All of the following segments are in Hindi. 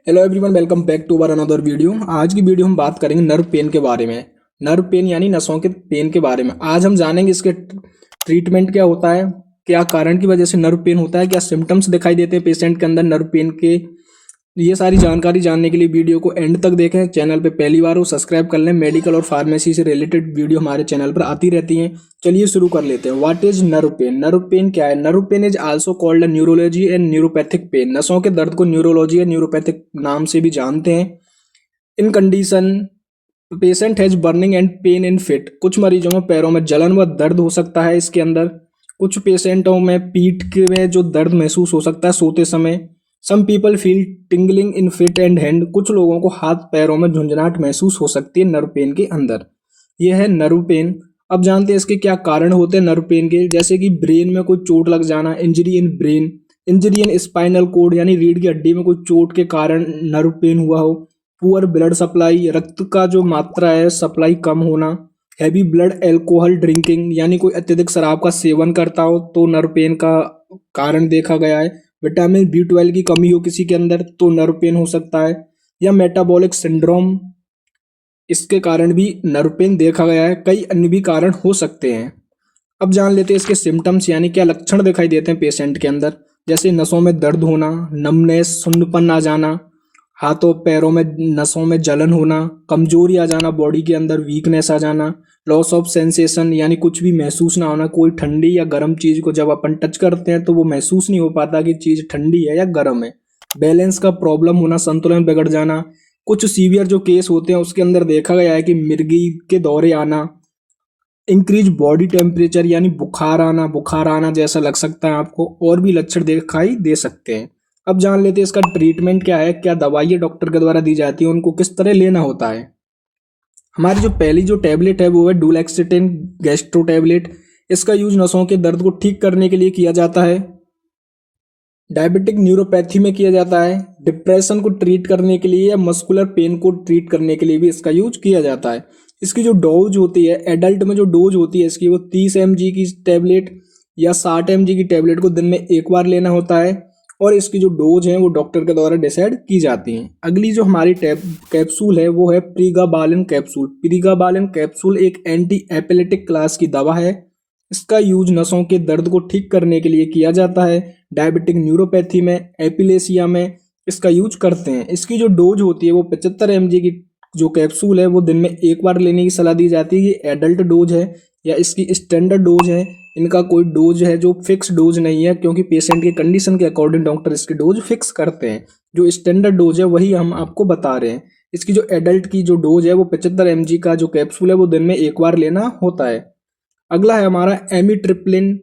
Hello everyone, welcome back to our another video. आज की वीडियो हम बात करेंगे नर्व पेन के बारे में। नर्व पेन यानी नसों के पेन के बारे में आज हम जानेंगे। इसके ट्रीटमेंट क्या होता है, क्या कारण की वजह से नर्व पेन होता है, क्या सिम्टम्स दिखाई देते हैं पेशेंट के अंदर नर्व पेन के। ये सारी जानकारी जानने के लिए वीडियो को एंड तक देखें। चैनल पे पहली बार हो सब्सक्राइब कर लें। मेडिकल और फार्मेसी से रिलेटेड वीडियो हमारे चैनल पर आती रहती हैं। चलिए शुरू कर लेते हैं। What is nerve pain? Nerve pain क्या है? Nerve pain is also called neurology and neuropathic pain. नसों के दर्द को न्यूरोलॉजी या न्यूरोपैथिक नाम से भी जानते हैं। In condition patient has burning and pain in feet. कुछ मरीजों में पैरों में जलन व दर्द हो सकता है इसके अंदर। कुछ पेशेंटों में पीठ के में जो दर्द महसूस हो सकता है सोते समय। Some people feel tingling in feet and hand. कुछ लोगों को हाथ पैरों में झुंझुनाहट महसूस हो सकती है नर्व पेन के अंदर। यह है नर्व पेन। अब जानते हैं इसके क्या कारण होते हैं नर्व पेन के। जैसे कि ब्रेन में कोई चोट लग जाना, injury in brain, injury in spinal cord यानी रीढ़ की हड्डी में कोई चोट के कारण नर्व पेन हुआ हो। पुअर ब्लड सप्लाई, रक्त का जो मात्रा है सप्लाई कम होना। हैवी ब्लड एल्कोहल ड्रिंकिंग यानी कोई अत्यधिक शराब का सेवन करता हो तो नर्व पेन का कारण देखा गया है। विटामिन B12 की कमी हो किसी के अंदर तो नर्व पेन हो सकता है। या मेटाबॉलिक सिंड्रोम, इसके कारण भी नर्व पेन देखा गया है। कई अन्य भी कारण हो सकते हैं। अब जान लेते हैं इसके सिम्टम्स यानी क्या लक्षण दिखाई देते हैं पेशेंट के अंदर। जैसे नसों में दर्द होना, नमनेस, सुन्नपन आ जाना, हाथों पैरों में नसों में जलन होना, कमजोरी आ जाना, बॉडी के अंदर वीकनेस आ जाना, लॉस ऑफ सेंसेशन यानी कुछ भी महसूस ना होना। कोई ठंडी या गर्म चीज को जब अपन टच करते हैं तो वो महसूस नहीं हो पाता कि चीज ठंडी है या गर्म है। बैलेंस का प्रॉब्लम होना, संतुलन बिगड़ जाना। कुछ सीवियर जो केस होते हैं उसके अंदर देखा गया है कि मिर्गी के दौरे आना। इंक्रीज बॉडी टेम्परेचर यानी बुखार आना जैसा लग सकता है आपको। और भी लक्षण दिखाई दे सकते हैं। अब जान लेते हैं इसका ट्रीटमेंट क्या है, क्या दवाइयाँ डॉक्टर के द्वारा दी जाती है, उनको किस तरह लेना होता है। हमारी जो पहली जो टैबलेट है वो है डुलैक्सिटिन गैस्ट्रो टैबलेट। इसका यूज नसों के दर्द को ठीक करने के लिए किया जाता है। डायबिटिक न्यूरोपैथी में किया जाता है। डिप्रेशन को ट्रीट करने के लिए या मस्कुलर पेन को ट्रीट करने के लिए भी इसका यूज किया जाता है। इसकी जो डोज होती है एडल्ट में, जो डोज होती है इसकी, वो 30 mg की टैबलेट या 60 mg की टैबलेट को दिन में एक बार लेना होता है। और इसकी जो डोज है वो डॉक्टर के द्वारा डिसाइड की जाती हैं। अगली जो हमारी कैप्सूल है वो है प्रीगाबालिन कैप्सूल। प्रीगाबालिन कैप्सूल एक एंटी एपिलेटिक क्लास की दवा है। इसका यूज नसों के दर्द को ठीक करने के लिए किया जाता है। डायबिटिक न्यूरोपैथी में, एपिलेसिया में इसका यूज करते हैं। इसकी जो डोज होती है वो 75 mg की जो कैप्सूल है वो दिन में एक बार लेने की सलाह दी जाती है। ये एडल्ट डोज है या इसकी स्टैंडर्ड डोज है। इनका कोई डोज है जो फिक्स डोज नहीं है, क्योंकि पेशेंट के कंडीशन के अकॉर्डिंग डॉक्टर इसकी डोज फिक्स करते हैं। जो स्टैंडर्ड डोज है वही हम आपको बता रहे हैं। इसकी जो एडल्ट की जो डोज है वो 75 mg का जो कैप्सूल है वो दिन में एक बार लेना होता है। अगला है हमारा एमिट्रिप्लिन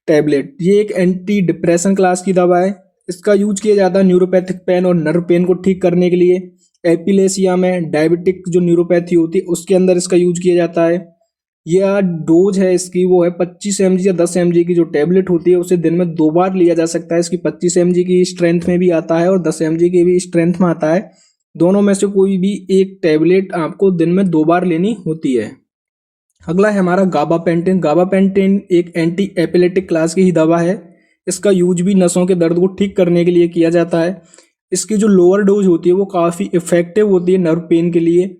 टैबलेट। ये एक एंटी डिप्रेशन क्लास की दवा है। इसका यूज किया जाता है न्यूरोपैथिक पेन और नर्व पेन को ठीक करने के लिए। एपिलेसिया में, डायबिटिक जो न्यूरोपैथी होती है उसके अंदर इसका यूज किया जाता है। यह डोज है इसकी वो है 25 mg या 10 mg की जो टैबलेट होती है उसे दिन में 2 बार लिया जा सकता है। इसकी 25 mg की स्ट्रेंथ में भी आता है और 10 mg की भी स्ट्रेंथ में आता है। दोनों में से कोई भी एक टैबलेट आपको दिन में 2 बार लेनी होती है। अगला है हमारा गाबापेंटिन। गाबापेंटिन एक एंटी एपिलेटिक क्लास की ही दवा है। इसका यूज भी नसों के दर्द को ठीक करने के लिए किया जाता है। इसकी जो लोअर डोज होती है वो काफ़ी इफेक्टिव होती है नर्व पेन के लिए।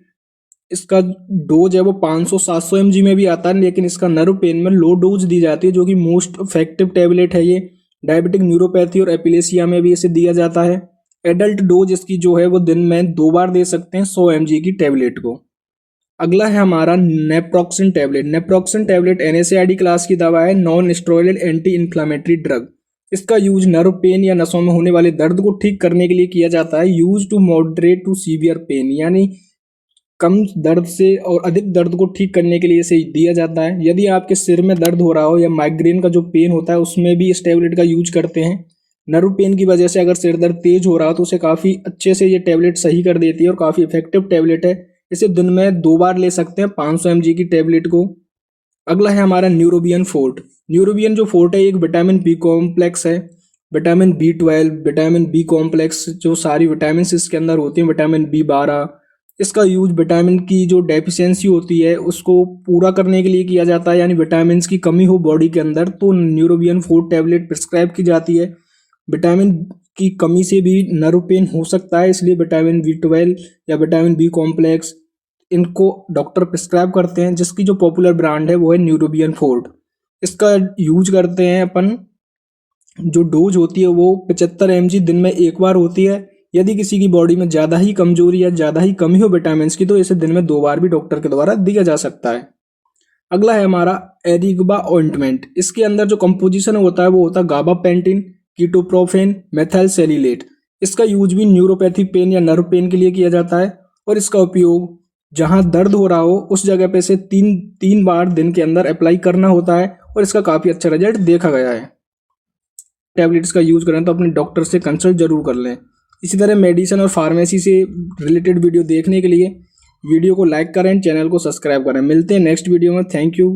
इसका डोज है वो 500-700 mg में भी आता है, लेकिन इसका नर्व पेन में लो डोज दी जाती है जो कि मोस्ट इफेक्टिव टैबलेट है ये। डायबिटिक न्यूरोपैथी और एपिलेसिया में भी इसे दिया जाता है। एडल्ट डोज इसकी जो है वो दिन में 2 बार दे सकते हैं 100 mg की टैबलेट को। अगला है हमारा naproxen tablet. Naproxen tablet NSAID class की दवा है, non steroidal anti inflammatory drug. इसका यूज नर्व पेन या नसों में होने वाले दर्द को ठीक करने के लिए किया जाता है। Use to moderate to severe pain यानी कम दर्द से और अधिक दर्द को ठीक करने के लिए इसे दिया जाता है। यदि आपके सिर में दर्द हो रहा हो या माइग्रेन का जो पेन होता है उसमें भी इस टैबलेट का यूज करते हैं। नर्व पेन की वजह से अगर सिर दर्द तेज हो रहा हो तो उसे काफ़ी अच्छे से ये टैबलेट सही कर देती है और काफ़ी इफेक्टिव टैबलेट है। इसे दिन में 2 बार ले सकते हैं 500 mg की टैबलेट को। अगला है हमारा न्यूरोबियन फोर्ट। न्यूरोबियन जो फोर्ट है एक विटामिन बी कॉम्प्लेक्स है। Vitamin B12, vitamin B complex जो सारी विटामिन इसके अंदर होती हैं, विटामिन B12, इसका यूज विटामिन की जो डेफिशिएंसी होती है उसको पूरा करने के लिए किया जाता है। यानी विटामिन की कमी हो बॉडी के अंदर तो न्यूरोबियन फोर्ट टैबलेट प्रिस्क्राइब की जाती है। विटामिन की कमी से भी नर्व पेन हो सकता है, इसलिए विटामिन B12 या विटामिन बी कॉम्प्लेक्स इनको डॉक्टर प्रिस्क्राइब करते हैं, जिसकी जो पॉपुलर ब्रांड है वो है न्यूरोबियन फोर्ट। इसका यूज करते हैं अपन। जो डोज होती है वो 75 mg दिन में एक बार होती है। यदि किसी की बॉडी में ज़्यादा ही कमजोरी या ज़्यादा ही कमी हो विटामिन की, तो इसे दिन में 2 बार भी डॉक्टर के द्वारा दिया जा सकता है। अगला है हमारा एरिगबा ऑइंटमेंट। इसके अंदर जो कंपोजिशन होता है वो होता है गाबापेंटिन, कीटोप्रोफेन, मेथाइल सेलिलेट। इसका यूज भी न्यूरोपैथी पेन या नर्व पेन के लिए किया जाता है, और इसका उपयोग जहां दर्द हो रहा हो उस जगह पे से तीन बार दिन के अंदर अप्लाई करना होता है, और इसका काफ़ी अच्छा रिजल्ट देखा गया है। टैबलेट्स का यूज़ करें तो अपने डॉक्टर से कंसल्ट जरूर कर लें। इसी तरह मेडिसिन और फार्मेसी से रिलेटेड वीडियो देखने के लिए वीडियो को लाइक करें, चैनल को सब्सक्राइब करें। मिलते हैं नेक्स्ट वीडियो में। Thank you.